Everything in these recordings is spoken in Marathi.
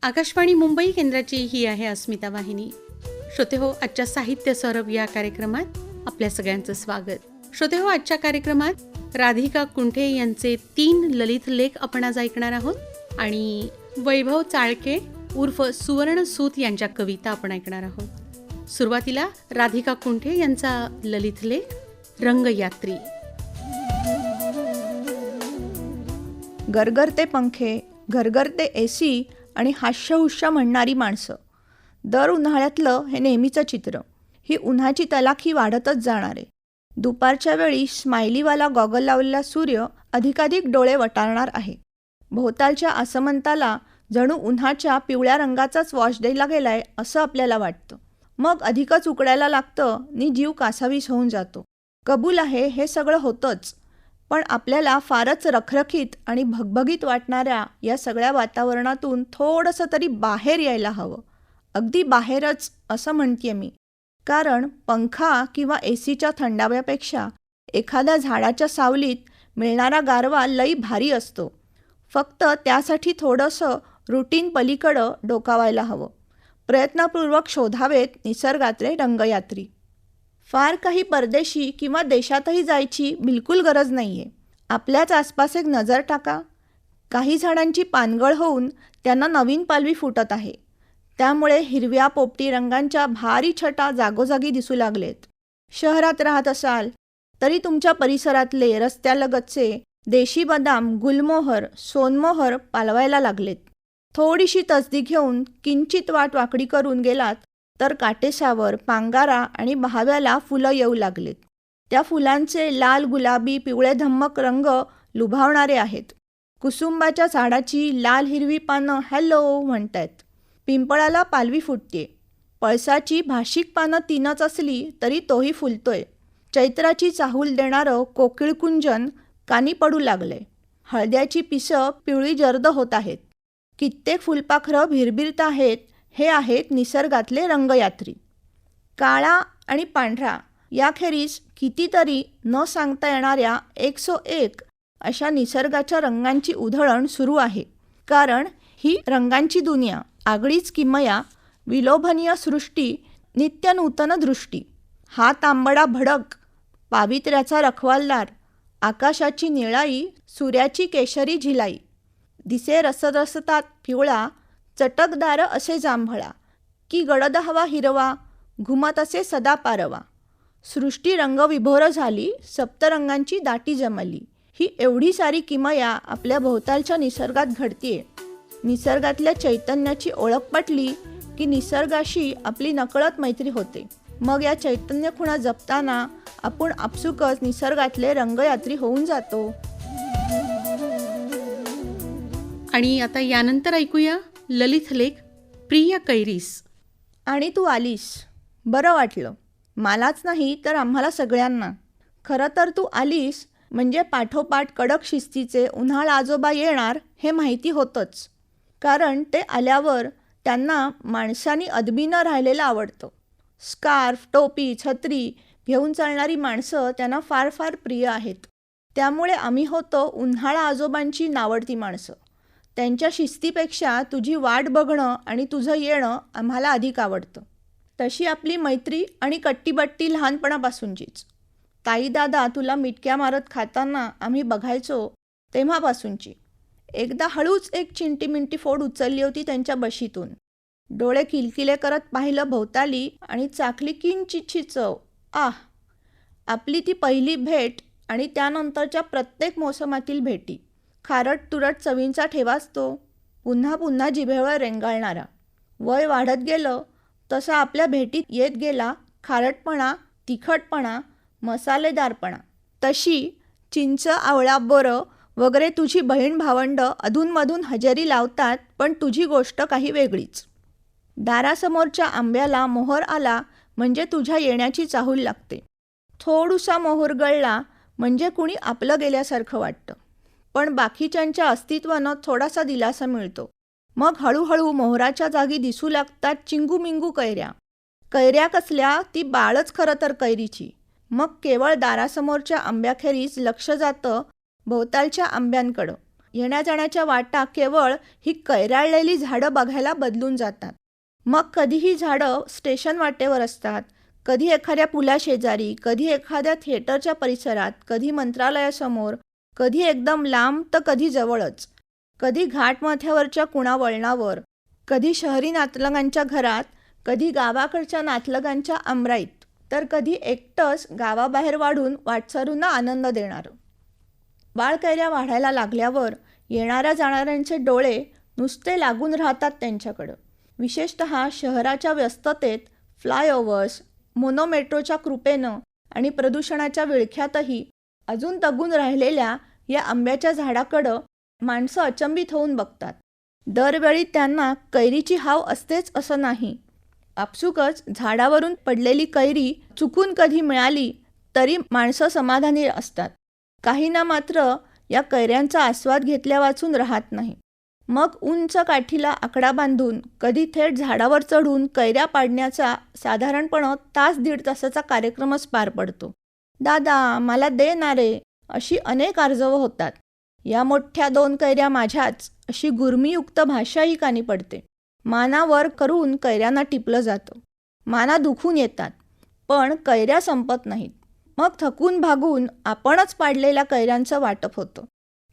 आकाशवाणी मुंबई केंद्राची ही आहे अस्मिता वाहिनी. श्रोतेहो, आजच्या साहित्य सौरभ या कार्यक्रमात आपल्या सगळ्यांचं स्वागत. श्रोतेहो, आजच्या कार्यक्रमात राधिका कुंठे यांचे 3 ललित लेख आपण आज ऐकणार आहोत आणि वैभव चाळके उर्फ सुवर्ण सूत यांच्या कविता आपण ऐकणार आहोत. सुरुवातीला राधिका कुंठे यांचा ललित लेख रंगयात्री. गरगरते पंखे, घरघरते एसी आणि हास्यहुश्य म्हणणारी माणसं. दर उन्हाळ्यातलं हे नेहमीचं चित्र. ही उन्हाची तलाखी वाढतच जाणार आहे. दुपारच्या वेळी स्माइलीवाला गॉगल लावलेला सूर्य अधिकाधिक डोळे वटारणार आहे. भोवतालच्या आसमंताला जणू उन्हाच्या पिवळ्या रंगाचाच वॉश द्यायला गेलाय असं आपल्याला वाटतं. मग अधिकच उकडायला लागतं नि जीव कासावीस होऊन जातो. कबूल आहे, हे सगळं होतंच, पण आपल्याला फारच रखरखीत आणि भगभगीत वाटणाऱ्या या सगळ्या वातावरणातून थोडंसं तरी बाहेर यायला हवं. अगदी बाहेरच असं म्हणतेय मी, कारण पंखा किंवा एसीच्या थंडाव्यापेक्षा एखाद्या झाडाच्या सावलीत मिळणारा गारवा लई भारी असतो. फक्त त्यासाठी थोडंसं रुटीन पलीकडं डोकावायला हवं. प्रयत्नपूर्वक शोधावेत निसर्गातले रंगयात्री. फार काही परदेशी किंवा देशातही जायची बिलकुल गरज नाही आहे. आपल्याच आसपास एक नजर टाका. काही झाडांची पानगळ होऊन त्यांना नवीन पालवी फुटत आहे. त्यामुळे हिरव्या पोपटी रंगांच्या भारी छटा जागोजागी दिसू लागलेत. शहरात राहत असाल तरी तुमच्या परिसरातले रस्त्यालगतचे देशी बदाम, गुलमोहर, सोनमोहर पालवायला लागलेत. थोडीशी तसदी घेऊन किंचित वाट वाकडी करून गेलात तर काटेसावर, पांगारा आणि बहाव्याला फुलं येऊ लागलेत. त्या फुलांचे लाल, गुलाबी, पिवळे धम्मक रंग लुभावणारे आहेत. कुसुंबाच्या झाडाची लाल हिरवी पानं हॅलो म्हणतायत. पिंपळाला पालवी फुटते. पळसाची भाषिक पानं 3च असली तरी तोही फुलतोय. चैत्राची चाहूल देणारं कोकिळकुंजन कानी पडू लागलंय. हळद्याची पिसं पिवळी जर्द होत आहेत. कित्येक फुलपाखरं भिरभिरत आहेत. हे आहेत निसर्गातले रंगयात्री. काळा आणि पांढरा याखेरीज कितीतरी न सांगता येणाऱ्या 101 अशा निसर्गाच्या रंगांची उधळण सुरू आहे. कारण ही रंगांची दुनिया, आगळीच किमया, विलोभनीय सृष्टी, नित्यनूतन दृष्टी. हा तांबडा भडक, पावित्र्याचा रखवालदार, आकाशाची निळाई, सूर्याची केशरी झिलाई, दिसे रसरसतात पिवळा, चटकदार असे जांभळा, की गडद हवा हिरवा, घुमत असे सदा पारवा. सृष्टी रंगविभोर झाली, सप्तरंगांची दाटी जमली. ही एवढी सारी किमया आपल्या भोवतालच्या निसर्गात घडतीये. निसर्गातल्या चैतन्याची ओळख पटली की निसर्गाशी आपली नकळत मैत्री होते. मग या चैतन्य खुणा जपताना आपण आपसुकच निसर्गातले रंगयात्री होऊन जातो. आणि आता यानंतर ऐकूया ललित लेख प्रिय कैरीस. आणि तू आलीस, बरं वाटलं. मलाच नाही तर आम्हाला सगळ्यांना. खरं तर तू आलीस म्हणजे पाठोपाठ कडक शिस्तीचे उन्हाळ आजोबा येणार हे माहिती होतंच. कारण ते आल्यावर त्यांना माणसानी अदबीनं राहिलेलं आवडतं. स्कार्फ, टोपी, छत्री घेऊन चालणारी माणसं त्यांना फार फार प्रिय आहेत. त्यामुळे आम्ही होतो उन्हाळा आजोबांची नावडती माणसं. त्यांच्या शिस्तीपेक्षा तुझी वाट बघणं आणि तुझं येणं आम्हाला अधिक आवडतं. तशी आपली मैत्री आणि कट्टीबट्टी लहानपणापासूनचीच. ताई दादा तुला मिटक्या मारत खाताना आम्ही बघायचो तेव्हापासूनची. एकदा हळूच एक चिंटीमिंटी फोड उचलली होती त्यांच्या बशीतून. डोळे किलकिले करत पाहिलं भोवताली आणि चाखली किंचितची चव. आह, आपली ती पहिली भेट आणि त्यानंतरच्या प्रत्येक मोसमातील भेटी. खारट तुरट चवींचा ठेवाच तो, पुन्हा पुन्हा जिभेवर रेंगाळणारा. वय वाढत गेलं तसं आपल्या भेटीत येत गेला खारटपणा, तिखटपणा, मसालेदारपणा. तशी चिंच, आवळा, बोरं वगैरे तुझी बहीण भावंडं अधूनमधून हजेरी लावतात, पण तुझी गोष्ट काही वेगळीच. दारासमोरच्या आंब्याला मोहर आला म्हणजे तुझ्या येण्याची चाहूल लागते. थोडूसा मोहर गळला म्हणजे कुणी आपलं गेल्यासारखं वाटतं. पण बाकीच्यांच्या अस्तित्वानं थोडासा दिलासा मिळतो. मग हळूहळू मोहराच्या जागी दिसू लागतात चिंगूमिंगू कैऱ्या. कैऱ्या कसल्या, ती बाळच खरं तर कैरीची. मग केवळ दारासमोरच्या आंब्याखेरीज लक्ष जातं भोवतालच्या आंब्यांकडं. येण्या जाण्याच्या वाटा केवळ ही कैराळलेली झाडं बघायला बदलून जातात. मग कधी ही झाडं स्टेशन वाटेवर असतात, कधी एखाद्या पुलाशेजारी, कधी एखाद्या थिएटरच्या परिसरात, कधी मंत्रालयासमोर, कधी एकदम लांब तर कधी जवळच, कधी घाटमाथ्यावरच्या कुणा वळणावर, कधी शहरी नातलगांच्या घरात, कधी गावाकडच्या नातलगांच्या आमराईत, तर कधी एकटंच गावाबाहेर वाढून वाटसरूंना आनंद देणारं. बाळकैऱ्या वाढायला लागल्यावर येणाऱ्या जाणाऱ्यांचे डोळे नुसते लागून राहतात त्यांच्याकडं. विशेषतः शहराच्या व्यस्ततेत, फ्लायओव्हर्स, मोनोमेट्रोच्या कृपेनं आणि प्रदूषणाच्या विळख्यातही अजून तगून राहिलेल्या या आंब्याच्या झाडाकडं माणसं अचंबित होऊन बघतात. दरवेळी त्यांना कैरीची हाव असतेच असं नाही. आपसुकच झाडावरून पडलेली कैरी चुकून कधी मिळाली तरी माणसं समाधानी असतात. काहींना मात्र या कैऱ्यांचा आस्वाद घेतल्या वाचून राहत नाही. मग उंच काठीला आकडा बांधून कधी थेट झाडावर चढून कैऱ्या पाडण्याचा साधारणपणे तास दीड तासाचा कार्यक्रमच पार पडतो. दादा मला दे ना रे, अशी अनेक आर्जवं होतात. या मोठ्या 2 कैऱ्या माझ्याच, अशी गुरमीयुक्त भाषाही कानी पडते. मानावर करून कैऱ्यांना टिपलं जातं. माना दुखून येतात, पण कैऱ्या संपत नाहीत. मग थकून भागून आपणच पाडलेल्या कैऱ्यांचं वाटप होतं.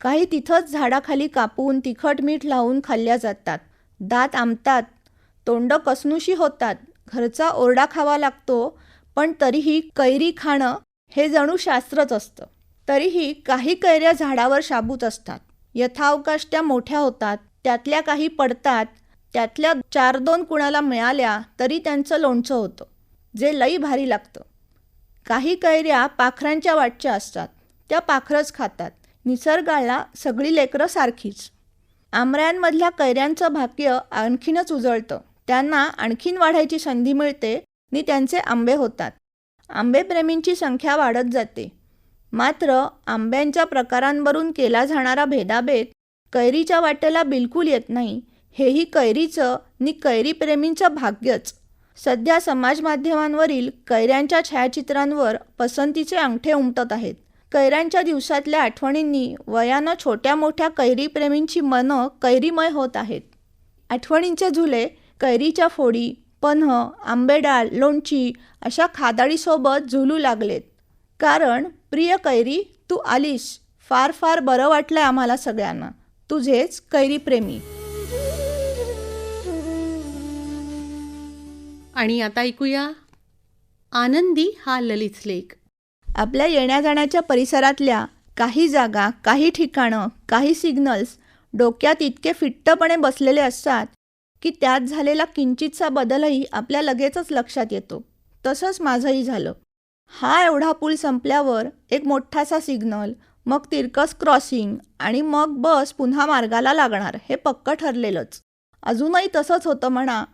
काही तिथंच झाडाखाली कापून तिखट मीठ लावून खाल्ल्या जातात. दात आंबतात, तोंड कसनुशी होतात, घरचा ओरडा खावा लागतो, पण तरीही कैरी खाणं हे जणू शास्त्रच असतं. तरीही काही कैऱ्या झाडावर शाबूत असतात. यथावकाश त्या मोठ्या होतात, त्यातल्या काही पडतात, त्यातल्या 4-2 कुणाला मिळाल्या तरी त्यांचं लोणचं होतं, जे लई भारी लागतं. काही कैऱ्या पाखरांच्या वाटच्या असतात, त्या पाखरच खातात. निसर्गाला सगळी लेकरं सारखीच. आंब्यांमधल्या कैऱ्यांचं भाग्य आणखीनच उजळतं. त्यांना आणखीन वाढायची संधी मिळते आणि त्यांचे आंबे होतात. आंबेप्रेमींची संख्या वाढत जाते. मात्र आंब्यांच्या प्रकारांवरून केला जाणारा भेदाभेद कैरीच्या वाटेला बिलकुल येत नाही. हेही कैरीचं नि कैरीप्रेमींचं भाग्यच. सध्या समाजमाध्यमांवरील कैऱ्यांच्या छायाचित्रांवर पसंतीचे अंगठे उमटत आहेत. कैऱ्यांच्या दिवसातल्या आठवणींनी वयानं छोट्या मोठ्या कैरीप्रेमींची मनं कैरीमय होत आहेत. आठवणींचे झुले कैरीच्या फोडी, पन्ह, आंबेडाळ, लोणची अशा खादाडीसोबत झुलू लागलेत. कारण प्रिय कैरी तू आलीस, फार फार बरं वाटलंय आम्हाला सगळ्यांना. तुझेच कैरीप्रेमी. आणि आता ऐकूया आनंदी हा ललित लेख. आपल्या येण्या जाण्याच्या परिसरातल्या काही जागा, काही ठिकाणं, काही सिग्नल्स डोक्यात इतके फिट्टपणे बसलेले असतात की त्यात झालेला किंचितसा बदलही आपल्या लगेचच लक्षात येतो. तसंच माझंही झालं. हा एवढा पूल संपल्यावर एक मोठासा सिग्नल, मग तिरकस क्रॉसिंग आणि मग बस पुन्हा मार्गाला लागणार हे पक्क ठरलेलंच. अजूनही तसंच होतं म्हणा.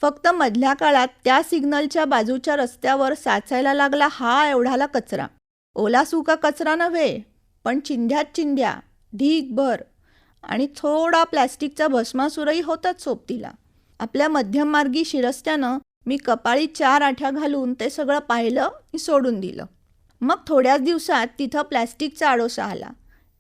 फक्त मधल्या काळात त्या सिग्नलच्या बाजूच्या रस्त्यावर साचायला लागला हा एवढाला कचरा. ओला सुका कचरा नव्हे, पण चिंध्यात चिंध्या, ढीगभर, आणि थोडा प्लॅस्टिकचा भस्मासुरही होताच सोबतीला. आपल्या मध्यममार्गी शिरस्त्यानं मी कपाळी 4 आठ्या घालून ते सगळं पाहिलं आणि सोडून दिलं. मग थोड्याच दिवसात तिथं प्लॅस्टिकचा आडोसा आला.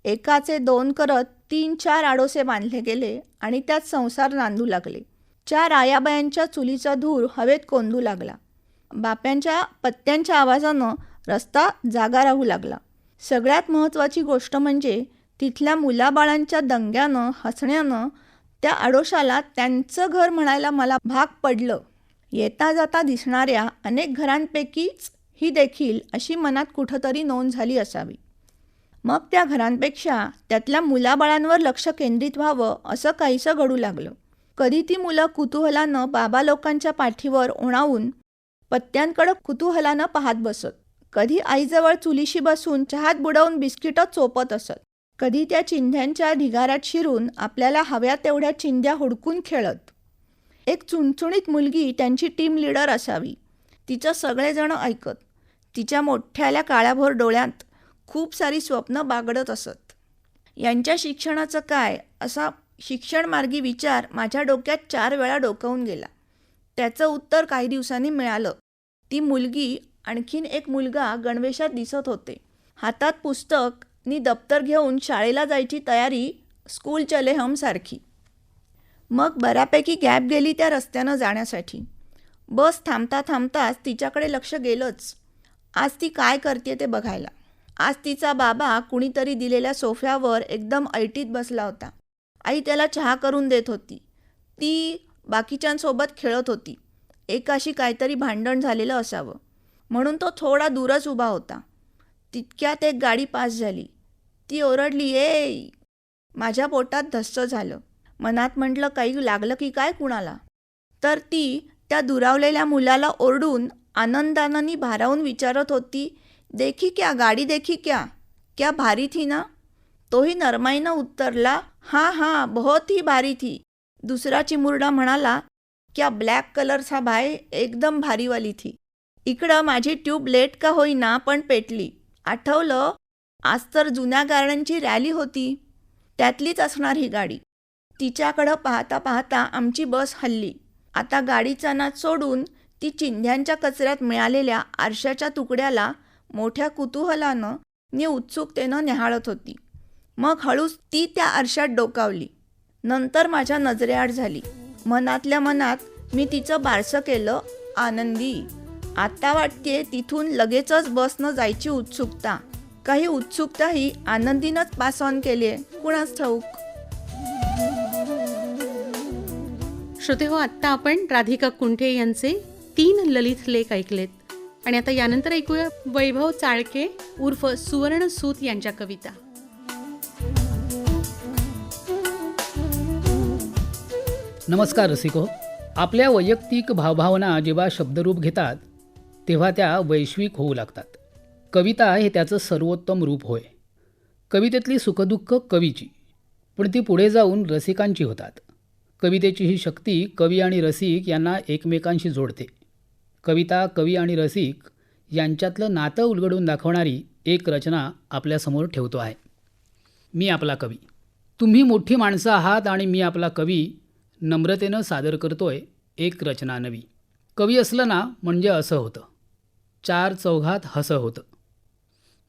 एकाचे 2 करत 3-4 आडोसे बांधले गेले आणि त्यात संसार नांदू लागले. 4 आयाबायांच्या चुलीचा धूर हवेत कोंदू लागला. बाप्यांच्या पत्त्यांच्या आवाजानं रस्ता जागा राहू लागला. सगळ्यात महत्त्वाची गोष्ट म्हणजे तिथल्या मुलाबाळांच्या दंग्यानं, हसण्यानं त्या आडोशाला त्यांचं घर म्हणायला मला भाग पडलं. येता जाता दिसणाऱ्या अनेक घरांपैकीच ही देखील अशी मनात कुठंतरी नोंद झाली असावी. मग त्या घरांपेक्षा त्यातल्या मुलाबाळांवर लक्ष केंद्रित व्हावं असं काहीसं घडू लागलं. कधी ती मुलं कुतूहलानं बाबा लोकांच्या पाठीवर ओणावून पत्त्यांकडं कुतूहलानं पाहत बसत. कधी आईजवळ चुलीशी बसून चहात बुडवून बिस्किटं चोपत असत. कधी त्या चिंध्यांच्या ढिगाऱ्यात शिरून आपल्याला हव्या तेवढ्या चिंध्या हुडकून खेळत. एक चुणचुणीत मुलगी त्यांची टीम लीडर असावी. तिचं सगळेजण ऐकत. तिच्या मोठ्याल्या काळ्याभोर डोळ्यात खूप सारी स्वप्न बागडत असत. यांच्या शिक्षणाचं काय, असा शिक्षणमार्गी विचार माझ्या डोक्यात 4 वेळा डोकावून गेला. त्याचं उत्तर काही दिवसांनी मिळालं. ती मुलगी आणखीन एक मुलगा गणवेशात दिसत होते. हातात पुस्तक नि दप्तर घेऊन शाळेला जायची तयारी स्कूल चले हम सारखी. मग बऱ्यापैकी गॅप गेली त्या रस्त्यानं जाण्यासाठी. बस थांबता थांबताच तिच्याकडे लक्ष गेलंच. आज ती काय करते ते बघायला. आज तिचा बाबा कुणीतरी दिलेल्या सोफ्यावर एकदम ऐटीत बसला होता. आई त्याला चहा करून देत होती. ती बाकीच्यांसोबत खेळत होती. एकाशी काहीतरी भांडण झालेलं असावं म्हणून तो थोडा दूरच उभा होता. तितक्यात एक गाडी पास झाली. ती ओरडली, "ए!" माझ्या पोटात धस्स झालं. मनात म्हटलं काही लागलं की काय कुणाला. तर ती त्या दुरावलेल्या मुलाला ओरडून आनंदाने भारावून विचारत होती, "देखी क्या गाडी देखी क्या? क्या भारी थी ना?" तोही नरमाईनं उत्तरला, "हाँ हाँ बहुत ही भारी थी." दुसरा चिमुरडा म्हणाला, "क्या ब्लॅक कलरचा भाई एकदम भारीवाली थी." इकडं माझी ट्यूब लेट का होईना पण पेटली. आठवलं, आज तर जुन्या गाड्यांची रॅली होती. त्यातलीच असणार ही गाडी. तिच्याकडं पाहता पाहता आमची बस हलली. आता गाडीचा नाद सोडून ती चिंध्यांच्या कचऱ्यात मिळालेल्या आरशाच्या तुकड्याला मोठ्या कुतूहलानं नि उत्सुकतेनं न्याहाळत होती. मग हळूच ती त्या आरशात डोकावली. नंतर माझ्या नजरेआड झाली. मनातल्या मनात मी तिचं बारसं केलं, "आनंदी." आता वाटते तिथून लगेचच बसनं जायची उत्सुकता. काही उत्सुकताही आनंदीनंच पास ऑन केली आहे, कुणास ठाऊक. श्रोते हो, आत्ता आपण राधिका कुंठे यांचे 3 ललित लेख ऐकलेत आणि आता यानंतर ऐकूया वैभव चाळके उर्फ सुवर्ण सूत यांच्या कविता. नमस्कार रसिको. आपल्या वैयक्तिक भावभावना जेव्हा शब्दरूप घेतात तेव्हा त्या वैश्विक होऊ लागतात. कविता हे त्याचं सर्वोत्तम रूप होय. कवितेतली सुखदुःख कवीची, पण ती पुढे जाऊन रसिकांची होतात. कवितेची ही शक्ती कवी आणि रसिक यांना एकमेकांशी जोडते. कविता, कवी आणि रसिक यांच्यातलं नातं उलगडून दाखवणारी एक रचना आपल्यासमोर ठेवतो आहे. मी आपला कवी. तुम्ही मोठी माणसं आहात आणि मी आपला कवी नम्रतेनं सादर करतोय एक रचना नवी. कवी असलं ना म्हणजे असं होतं, 4 चौघात हसं होतं.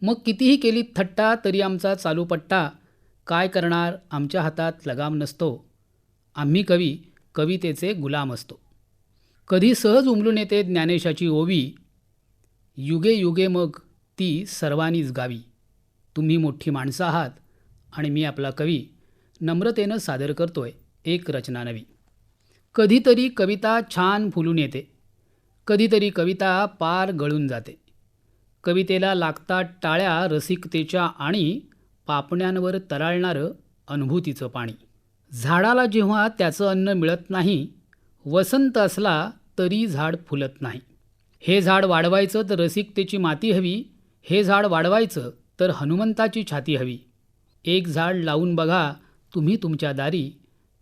मग कितीही केली थट्टा तरी आमचा चालू पट्टा, काय करणार आमच्या हातात लगाम नसतो. आम्ही कवी कवितेचे गुलाम असतो. कधी सहज उमलून येते ज्ञानेशाची ओवी, युगे युगे मग ती सर्वांनीच गावी. तुम्ही मोठी माणसं आहात आणि मी आपला कवी नम्रतेनं सादर करतोय एक रचना नवी. कधीतरी कविता छान फुलून येते, कधीतरी कविता पार गळून जाते. कवितेला लागतात टाळ्या रसिकतेच्या आणि पापण्यांवर तराळणारं अनुभूतीचं पाणी. झाडाला जेव्हा त्याचं अन्न मिळत नाही, वसंत असला तरी झाड फुलत नाही. हे झाड वाढवायचं तर रसिकतेची माती हवी, हे झाड वाढवायचं तर हनुमंताची छाती हवी. एक झाड लावून बघा तुम्ही तुमच्या दारी.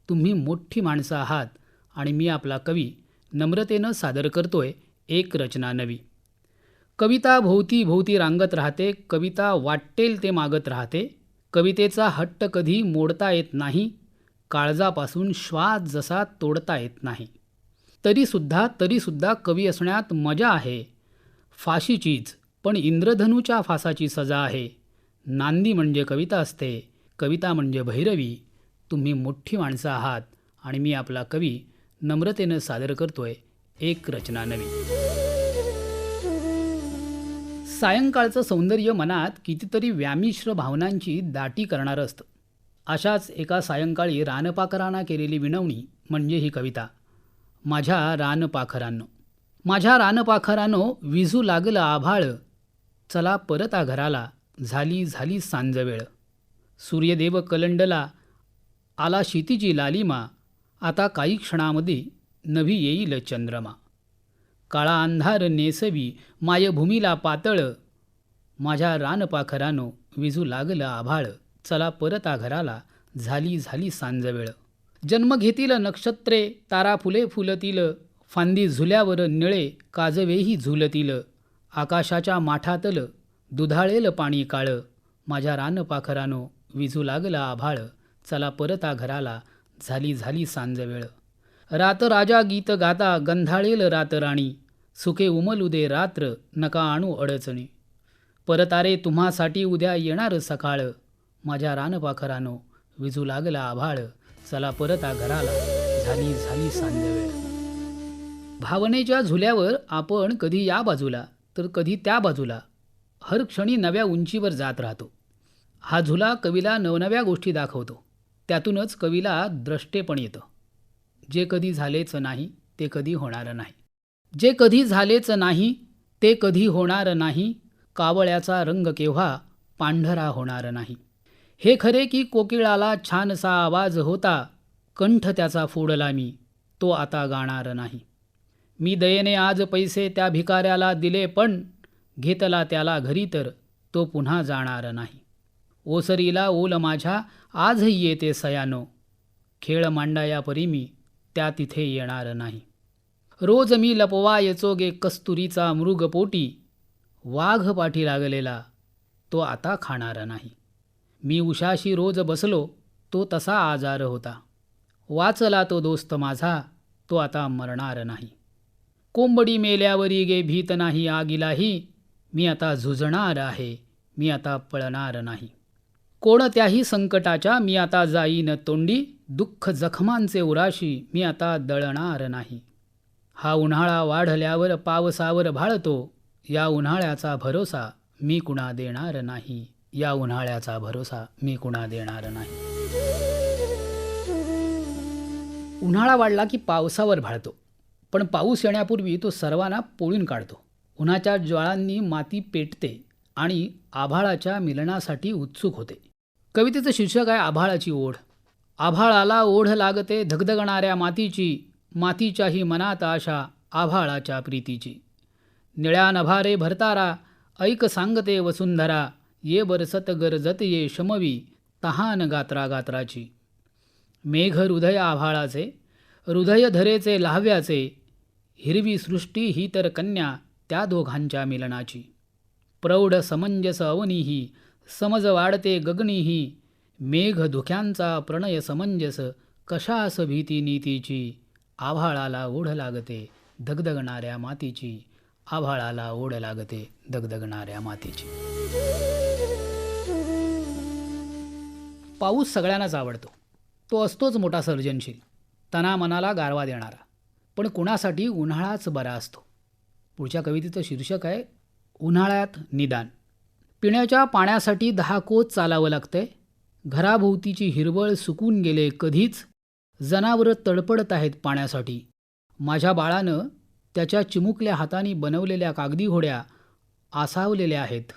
तुम्ही मोठी माणसं आहात आणि मी आपला कवी नम्रतेनं सादर करतोय एक रचना नवी. कविता भोवती भोवती रांगत राहते, कविता वाटेल ते मागत राहते. कवितेचा हट्ट कधी मोडता येत नाही, काळजापासून श्वास जसा तोडता येत नाही. तरीसुद्धा कवी असण्यात मजा आहे. फाशीचीच, पण इंद्रधनूच्या फासाची सजा आहे. नांदी म्हणजे कविता असते, कविता म्हणजे भैरवी. तुम्ही मोठी माणसं आहात आणि मी आपला कवी नम्रतेनं सादर करतोय एक रचना नवी. सायंकाळचं सौंदर्य मनात कितीतरी व्यामिश्र भावनांची दाटी करणारं असतं. अशाच एका सायंकाळी रानपाखरांना केलेली विनवणी म्हणजे ही कविता. माझ्या रानपाखरांनो, माझ्या रानपाखरांनो, विझू लागलं आभाळ, चला परता घराला, झाली झाली सांजवेळ. सूर्यदेव कलंडला, आला शितीची लालिमा, आता काही क्षणामध्ये नभी येईल चंद्रमा. काळा अंधार नेसवी मायभूमीला पातळ, माझ्या रानपाखरांनो, विझू लागलं आभाळ, चला परता घराला, झाली झाली सांजवेळ. जन्म घेतील नक्षत्रे, तारा फुले फुलतील, फांदी झुल्यावर निळे काजवेही झुलतील. आकाशाच्या माठातल दुधाळेल पाणी काळं, माझ्या रानपाखरांनो, विझू लागलं आभाळ, चला परता घराला, झाली झाली सांजवेळ. रात राजा गीत गाता, गंधाळेल रात राणी, सुखे उमलू दे रात्र, नका आणू अडचणी. परतारे तुम्हासाठी उद्या येणार सकाळ, माझ्या रानपाखरांनो, विजू लागला आभाळ, चला परता घराला, झाली झाली सांजवेळ. भावनेच्या झुल्यावर आपण कधी या बाजूला तर कधी त्या बाजूला हर क्षणी नव्या उंचीवर जात राहतो. हा झुला कवीला नवनव्या गोष्टी दाखवतो. त्यातूनच कवीला द्रष्टेपण येतं. जे कधी झालेच नाही ते कधी होणार नाही. जे कधी झालेच नाही ते कधी होणार नाही. कावळ्याचा रंग केव्हा पांढरा होणार नाही. हे खरे की कोकिळाला छानसा आवाज होता, कंठ त्याचा फोडला मी, तो आता गाणार नाही. मी दयेने आज पैसे त्या भिकाऱ्याला दिले, पण घेतला त्याला घरी तर तो पुन्हा जाणार नाही. ओसरीला ओल माझ्या आजही येते सयानो, खेळ मांडाया परी मी त्या तिथे येणार नाही. रोज मी लपवायचो गे कस्तुरीचा मृगपोटी, वाघ पाठी लागलेला तो आता खाणार नाही. मी उशाशी रोज बसलो, तो तसा आजार होता, वाचला तो दोस्त माझा, तो आता मरणार नाही. कोंबडी मेल्यावरी गे भीत नाही आगिलाही, मी आता झुजणार आहे, मी आता पळणार नाही. कोणत्याही संकटाच्या मी आता जाईन तोंडी, दुःख जखमांचे उराशी मी आता दळणार नाही. हा उन्हाळा वाढल्यावर पावसावर भाळतो, या उन्हाळ्याचा भरोसा मी कुणा देणार नाही. या उन्हाळ्याचा भरोसा मी कुणा देणार नाही. उन्हाळा वाढला की पावसावर भाळतो, पण पाऊस येण्यापूर्वी तो सर्वांना पोळून काढतो. उन्हाच्या ज्वाळांनी माती पेटते आणि आभाळाच्या मिलनासाठी उत्सुक होते. कवितेचं शीर्षक आहे आभाळाची ओढ. आभाळाला ओढ लागते धगधगणाऱ्या मातीची, मातीच्याही मनात आशा आभाळाच्या प्रीतीची. निळ्या नभारे भरतारा ऐक सांगते वसुंधरा, ये बरसत गरजत ये शमवी तहान गात्रा गात्राची. मेघ हृदय आभाळाचे, हृदय धरेचे लाव्याचे, हिरवी सृष्टी ही तर कन्या त्या दोघांच्या मिलनाची. प्रौढ समंजस अवनीही, समज वाढते गगनीही, मेघ धुक्यांचा प्रणय समंजस, कशास भीती नीतीची. आभाळाला ओढ लागते धगधगणाऱ्या मातीची, आभाळाला ओढ लागते धगधगणाऱ्या मातीची. पाऊस सगळ्यांनाच आवडतो. तो असतोच मोठा सर्जनशील, तना मनाला गारवा देणारा. पण कुणासाठी उन्हाळाच बरा असतो. पुढच्या कवितेचं शीर्षक आहे उन्हाळ्यात निदान. पिण्याच्या पाण्यासाठी 10 कोस चालावं लागतंय. घराभोवतीची हिरवळ सुकून गेले कधीच, जनावरं तडपडत आहेत पाण्यासाठी. माझ्या बाळानं त्याच्या चिमुकल्या हातांनी बनवलेल्या कागदी होड्या आसावलेल्या आहेत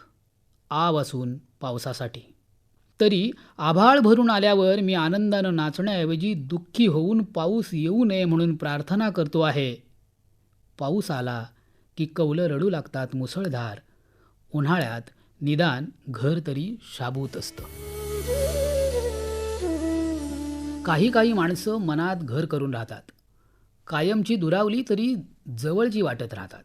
आव असून पावसासाठी. तरी आभाळ भरून आल्यावर मी आनंदानं नाचण्याऐवजी दुःखी होऊन पाऊस येऊ नये म्हणून प्रार्थना करतो आहे. पाऊस आला की कौलं रडू लागतात मुसळधार. उन्हाळ्यात निदान घर तरी शाबूत असतं. काही माणसं मनात घर करून राहतात. कायमची दुरावली तरी जवळची वाटत राहतात.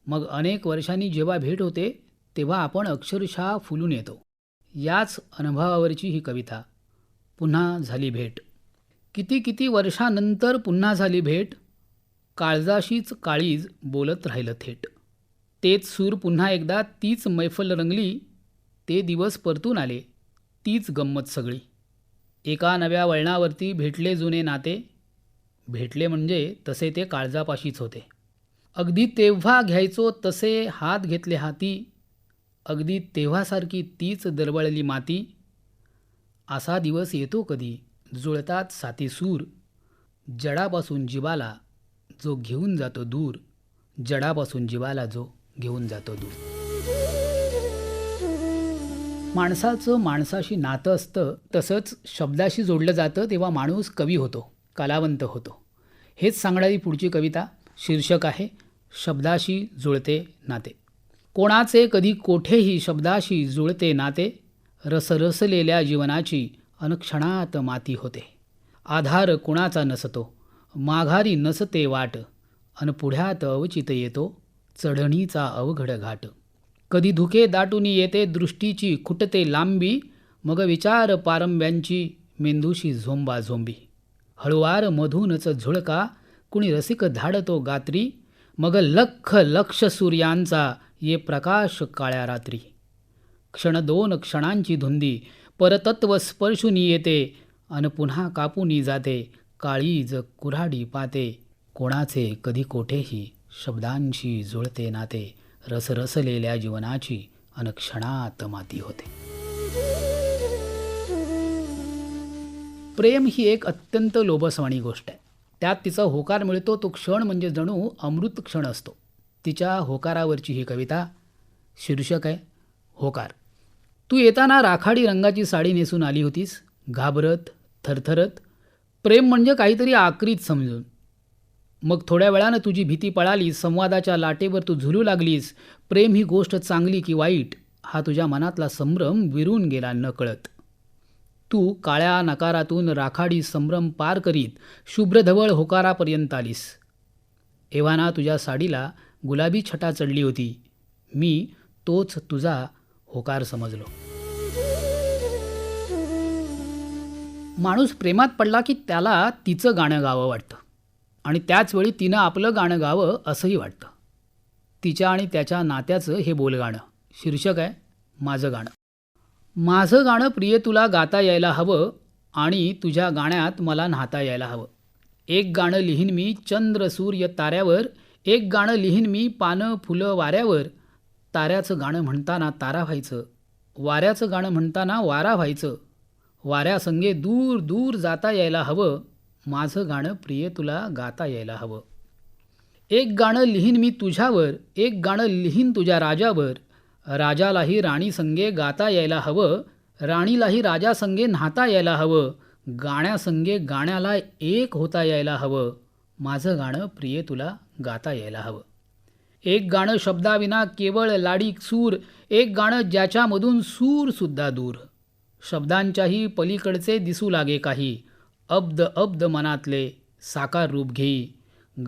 मग अनेक वर्षांनी जेव्हा भेट होते तेव्हा आपण अक्षरशः फुलून येतो. याच अनुभवावरची ही कविता. पुन्हा झाली भेट. किती वर्षानंतर पुन्हा झाली भेट. काळजाशीच काळीज बोलत राहिलं थेट. तेच सूर पुन्हा एकदा, तीच मैफल रंगली. ते दिवस परतून आले, तीच गंमत सगळी. एका नव्या वळणावरती भेटले जुने नाते. भेटले म्हणजे तसे ते काळजापाशीच होते. अगदी तेव्हा घ्यायचो तसे हात घेतले हाती. अगदी तेव्हासारखी तीच दरवळली माती. असा दिवस येतो कधी, जुळतात साती सूर. जडापासून जीवाला जो घेऊन जातो दूर. जडापासून जीवाला जो घेऊन जातो दूर. माणसाचं माणसाशी नातं असतं, तसंच शब्दाशी जोडलं जातं तेव्हा माणूस कवी होतो, कलावंत होतो. हेच सांगणारी पुढची कविता. शीर्षक आहे शब्दाशी जुळते नाते. कोणाचे कधी कोठेही शब्दाशी जुळते नाते. रसरसलेल्या जीवनाची अनक्षणात माती होते. आधार कुणाचा नसतो, माघारी नसते वाट. अन पुढ्यात अवचित येतो चढणीचा अवघड घाट. कधी धुके दाटून येते दृष्टीची खुटते लांबी. मग विचार पारंब्यांची मेंदूशी झोंबा झोंबी. हळुवार मधूनच झुळका कुणी रसिक धाडतो गात्री. मग लख लक्ष सूर्यांचा ये प्रकाश काळ्या रात्री. क्षण 2 क्षणांची धुंदी परतत्व स्पर्शून येते. अन पुन्हा कापूनी जाते, काळीज कुऱ्हाडी पाते, कोणाचे कधी कोठेही शब्दांशी जुळते नाते, रसरसलेल्या जीवनाची अन क्षणात माती होते. प्रेम ही एक अत्यंत लोभसवाणी गोष्ट आहे. त्यात तिचा होकार मिळतो तो क्षण म्हणजे जणू अमृत क्षण असतो. तिच्या होकारावरची ही कविता. शीर्षक आहे होकार. तू येताना राखाडी रंगाची साडी नेसून आली होतीस, घाबरत थरथरत, प्रेम म्हणजे काहीतरी आक्रीत समजून. मग थोड्या वेळानं तुझी भीती पळाली, संवादाच्या लाटेवर तू झुलू लागलीस. प्रेम ही गोष्ट चांगली की वाईट हा तुझ्या मनातला संभ्रम विरून गेला नकळत. तू काळ्या नकारातून राखाडी संभ्रम पार करीत शुभ्रधवळ होकारापर्यंत आलीस. एव्हाना तुझ्या साडीला गुलाबी छटा चढली होती. मी तोच तुझा होकार समजलो. माणूस प्रेमात पडला की त्याला तिचं गाणं गावं वाटतं आणि त्याचवेळी तिनं आपलं गाणं गावं असंही वाटतं. तिच्या आणि त्याच्या नात्याचं हे बोलगाणं. शीर्षक आहे माझं गाणं. माझं गाणं प्रिय तुला गाता यायला हवं आणि तुझ्या गाण्यात मला न्हाता यायला हवं. एक गाणं लिहीन मी चंद्र सूर्य ताऱ्यावर, एक गाणं लिहीन मी पानं फुलं वाऱ्यावर. ताऱ्याचं गाणं म्हणताना तारा व्हायचं, वाऱ्याचं गाणं म्हणताना वारा व्हायचं. वाऱ्यासंगे दूर दूर जाता यायला हवं, माझं गाणं प्रिय तुला गाता यायला हवं. एक गाणं लिहीन मी तुझ्यावर, एक गाणं लिहीन तुझ्या राजावर. राजालाही राणीसंगे गाता यायला हवं, राणीलाही राजासंगे न्हाता यायला हवं. गाण्यासंगे गाण्याला एक होता यायला हवं, माझं गाणं प्रिय तुला गाता यायला हवं. एक गाणं शब्दाविना केवळ लाडीक सूर, एक गाणं ज्याच्यामधून सूरसुद्धा दूर. शब्दांच्याही पलीकडचे दिसू लागे काही, अब्द अब्द मनातले साकार रूप घेई.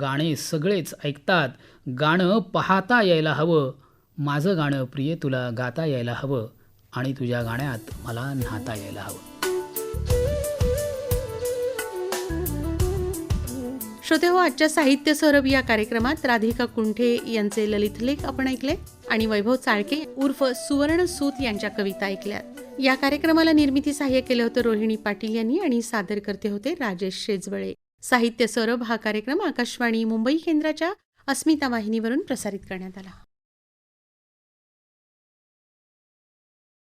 गाणे सगळेच ऐकतात, गाणं पाहता यायला हवं, माझं गाणं प्रिय तुला गाता यायला हवं आणि तुझ्या गाण्यात मला न्हाता यायला हवं. श्रोते हो, आजच्या साहित्य सौरभ या कार्यक्रमात राधिका कुंठे यांचे ललित लेख आपण ऐकले आणि वैभव चाळके उर्फ सुवर्ण सूत यांच्या कविता ऐकल्यात. या कार्यक्रमाला निर्मिती सहाय्य केलं होतं रोहिणी पाटील यांनी आणि सादर करते होते राजेश शेजवळे. साहित्य सौरभ हा कार्यक्रम आकाशवाणी मुंबई केंद्राच्या अस्मिता वाहिनीवरून प्रसारित करण्यात आला.